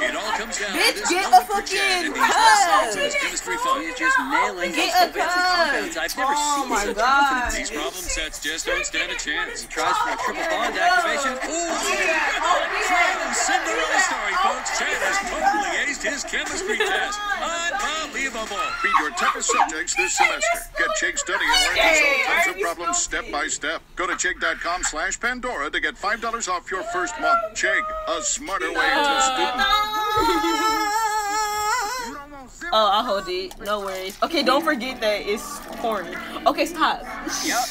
It all comes down bitch, to this get a one fucking cup. Chemistry fun. You're just nailing Get those a compounds I've never Oh seen my such god. confidence. These problem sets just don't stand a chance. He tries for a triple bond activation. Chad and Cinderella story, folks. Chad has totally aced his chemistry test. Unbelievable. Beat your toughest subjects this semester. Get Chig Study and learn to solve tons of problems step by step. Go to chig.com/Pandora to get $5 off your first month. Chig, a smarter way to student. Oh, I'll hold it. No worries. Okay, don't forget that it's corny. Okay, stop. Yep.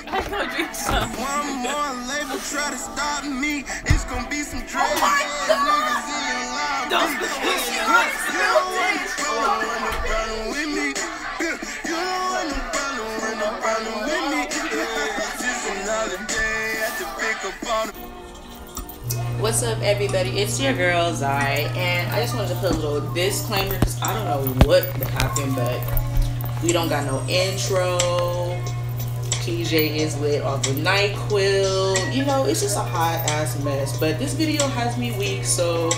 I gonna drink some. One more label try to stop me. It's gonna be some drugs. Oh my God. Don't spill this. You don't spill this. You don't want no problem with me. You don't want no problem with me. Just another day at the pick up on. What's up, everybody? It's your girl Zai, and I just wanted to put a little disclaimer because I don't know what happened, but we don't got no intro. TJ is lit off the NyQuil. You know, it's just a hot ass mess. But this video has me weak, so.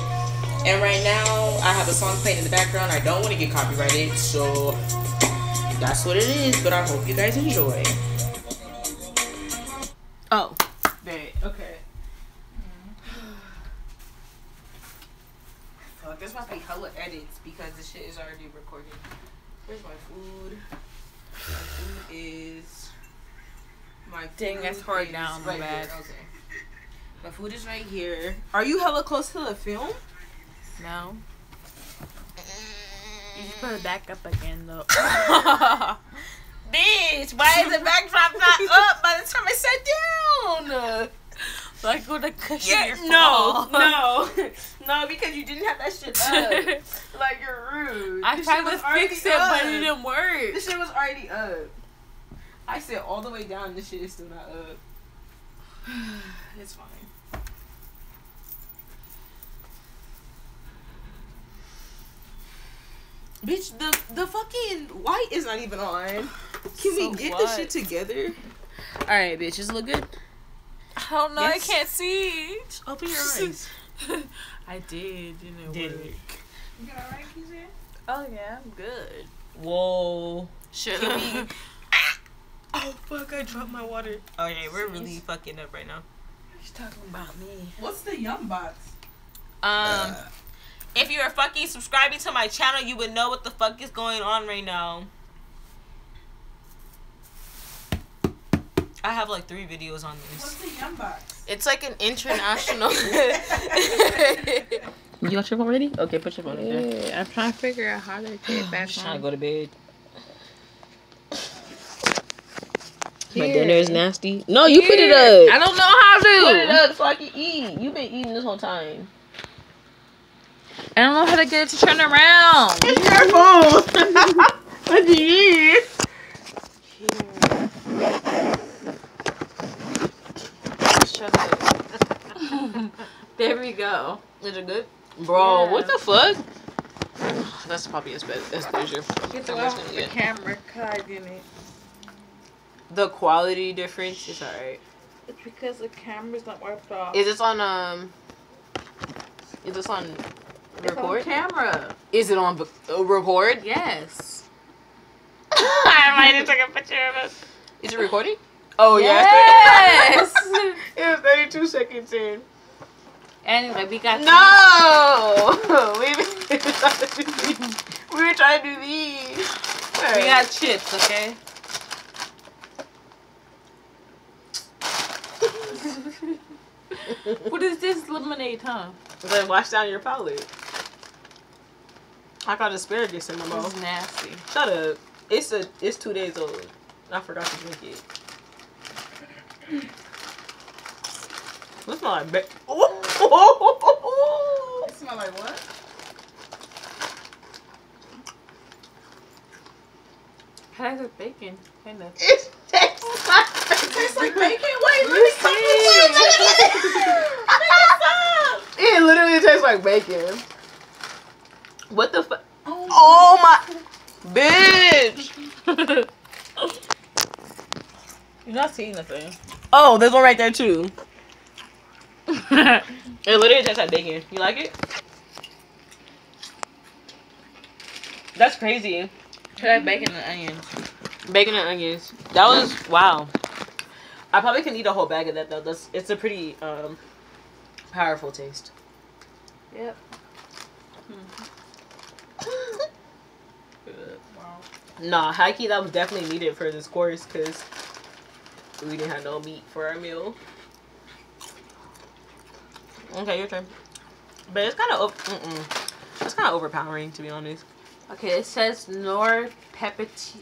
And right now, I have a song playing in the background. I don't want to get copyrighted, so that's what it is. But I hope you guys enjoy. Oh, bad. Okay. Fuck, this must be hella edits because the shit is already recorded. Where's my food? My food is. My food Dang, that's hard is down, right my bad. here. Okay. My food is right here. Are you hella close to the film? No. You just put it back up again, though. Bitch, why is the backdrop not up by the time I sat down? Like with a cushion. Yeah, your no, fall. no, because you didn't have that shit up. Like, you're rude. I This tried shit to was already fix it, up. but it didn't work. This shit was already up. I said all the way down, this shit is still not up. It's fine. Bitch, the fucking white is not even on. Can we get this shit together? Alright, bitch, does it look good? I don't know. Yes. I can't see. Just open your eyes. I did. Didn't Did work. it? You got alright, Kizzy? Oh yeah, I'm good. Whoa. Shut Can up. we... Oh, fuck, I dropped my water. Okay, we're really fucking up right now. She's talking about me. What's the yum box? If you are fucking subscribing to my channel, you would know what the fuck is going on right now. I have like 3 videos on this. What's the yum box? It's like an international. You got your phone ready? Okay, put your phone in there. Yeah, I'm trying to figure out how to get back Trying to on. go to bed. My dinner is nasty. No, you put it up. I don't know how to. Put it up so I can eat. You've been eating this whole time. I don't know how to get it to turn around. It's your phone. What do you need? Shut up. There we go. Is it good? Bro, Yeah. what the fuck? That's probably as bad as usual. Get the off the camera, cause I didn't. The quality difference is alright. It's because the camera's not wiped off. Is this on record? It's on camera. Is it on record? Yes. I might have taken a picture of it. Is it recording? Oh Yes. yeah. It was 32 seconds in. Anyway, we got No! we were trying to do these. we got chips, okay? What is this lemonade, huh? Then wash down your palate. I got asparagus in my This mouth. is nasty. Shut up. It's 2 days old. I forgot to drink it. It smell like It smell like what? How does it bacon? Kind of. It tastes like bacon. Wait, let me see. It literally tastes like bacon. What the fuck? Oh my bitch. You're not seeing nothing. Oh, there's one right there too. It literally tastes like bacon. You like it? That's crazy. Try bacon and onions. Bacon and onions. That was wow. I probably can eat a whole bag of that though. It's a pretty powerful taste. Yep. Nah, high key that was definitely needed for this course because we didn't have no meat for our meal. Okay, your turn. But it's kind of it's kind of overpowering to be honest. Okay, it says Nor Pepatitis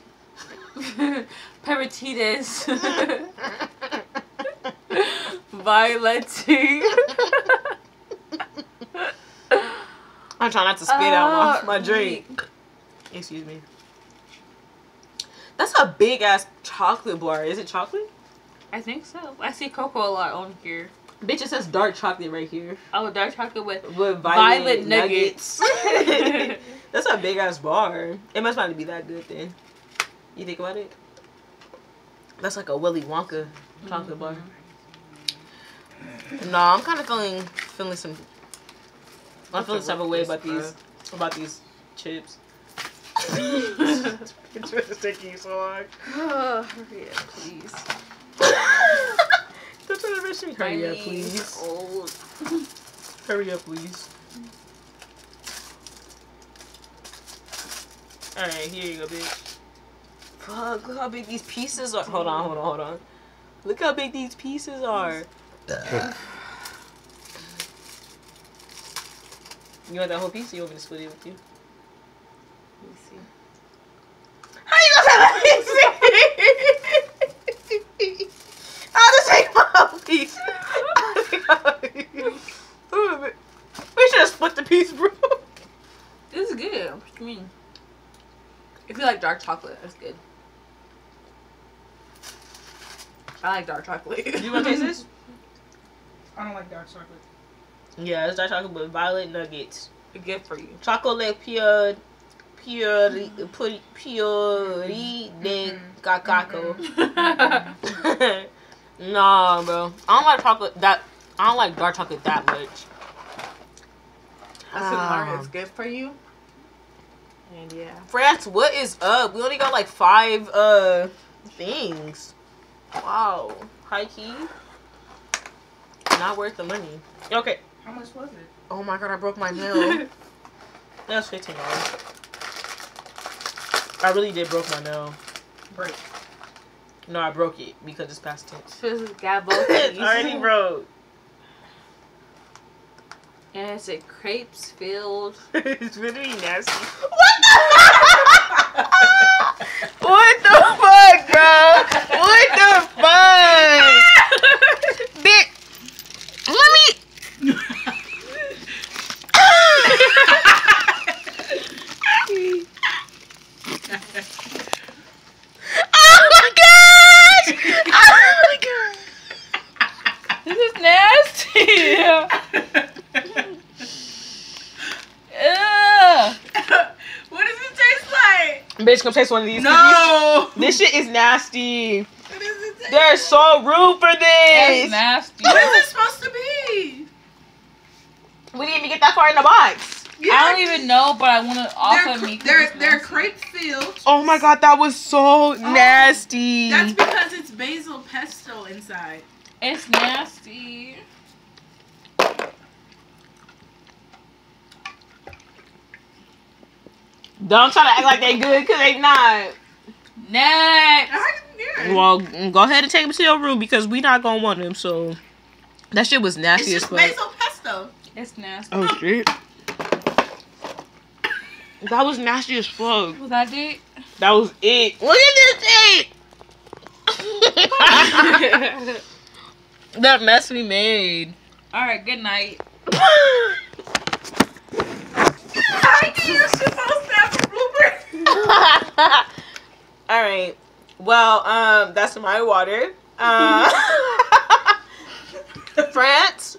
Violeting. I'm trying not to spit out my drink. Excuse me. That's a big ass chocolate bar. Is it chocolate? I think so. I see cocoa a lot on here. Bitch, it says dark chocolate right here. Oh, dark chocolate with violet nuggets. That's a big ass bar. It must not be that good then. You think about it? That's like a Willy Wonka chocolate bar. No, I'm kind of feeling some. I'm feeling some type of way about these chips. It's taking you so long. Oh, hurry up, please. Don't try to rush me. Hurry up, please. Old. Hurry up, please. Alright, here you go, bitch. Fuck, look how big these pieces are. Hold on. Look how big these pieces are. You want that whole piece or you want me to split it with you? Let me see. How you gonna let me see? I'll just take my whole piece. We should have split the piece, bro. This is good. What do you mean? If you like dark chocolate, that's good. I like dark chocolate. Do you want to taste this? I don't like dark chocolate. Yeah, it's dark chocolate with violet nuggets. Good for you. Chocolate pure de cacaco. Nah, bro. I don't like dark chocolate that much. It's good for you. And yeah. France, what is up? We only got like 5 things. Wow. High key. Not worth the money. Okay. How much was it? Oh my god, I broke my nail. That was $15. I really did broke my nail. Break. No, I broke it because it's past tense. It's already broke. And it's a crepes filled. It's really nasty. What the fuck, bro? What the fuck? Bitch, let me. Oh my gosh! Oh my god! This is nasty. What does it taste like? Bitch, come taste one of these. No! This shit is nasty. What does it taste There's so rude for That's this. nasty. What is it supposed to be? We didn't even get that far in the box. Yeah, I don't even know, but I want to offer me. They're crepe filled. Oh my god, that was so nasty. That's because it's basil pesto inside. It's nasty. Don't try to act like they good because they not. Next. Well, go ahead and take them to your room because we not gonna want them. So that shit was nasty It's as just fuck. basil pesto. It's nasty. Oh shit. That was nasty as fuck. Was that it? That was it. Look at this thing. That mess we made. Alright, good night. I think you're supposed to have a blooper. Alright. Well, that's my water. France.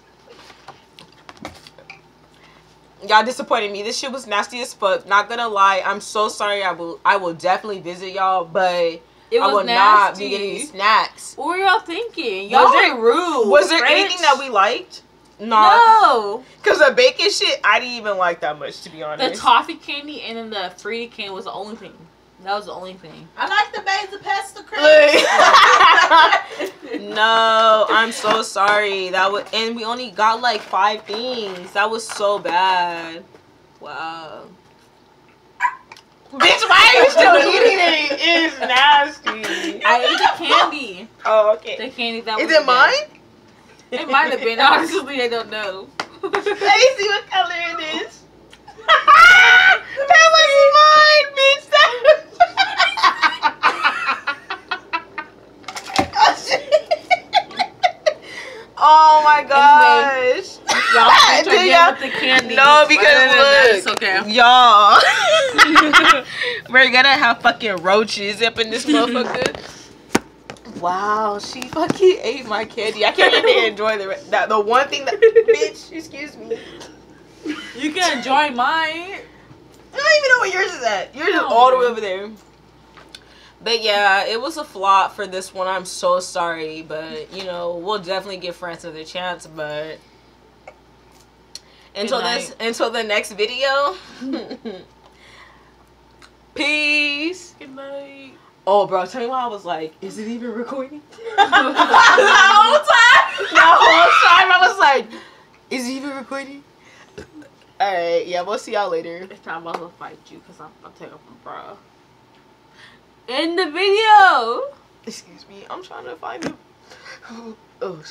Y'all disappointed me. This shit was nasty as fuck. Not gonna lie. I'm so sorry. I will definitely visit y'all, but I will not be getting these snacks. What were y'all thinking? Y'all Was were rude. Was there French. anything that we liked? No. Cause the bacon shit, I didn't even like that much, to be honest. The toffee candy and then the fruity candy was the only thing. That was the only thing. I like the basil pesto cream. No, I'm so sorry. That was, and we only got like 5 things. That was so bad. Wow. Bitch, why are you still eating it? It's nasty. I ate the candy. Oh, okay. The candy that Is was it mine? It might have been. Honestly, I don't know. Let me see what color it is. That was mine, bitch. That was... Oh my gosh. Y'all try again with the candy. No, because it's look, okay. y'all, we're gonna have fucking roaches up in this motherfucker. Wow, she fucking ate my candy. I can't even enjoy the one thing that, bitch, excuse me. You can enjoy mine. I don't even know where yours is at. Yours is all the way over there. But yeah, it was a flop for this one. I'm so sorry, but you know, we'll definitely give friends another chance. But until the next video, peace. Good night. Oh, bro, tell me why I was like, is it even recording? The whole time. The whole time I was like, is it even recording? All right, yeah, we'll see y'all later. This time I'm gonna fight you because I'm gonna take off my bra. In the video. Excuse me, I'm trying to find him. Oh.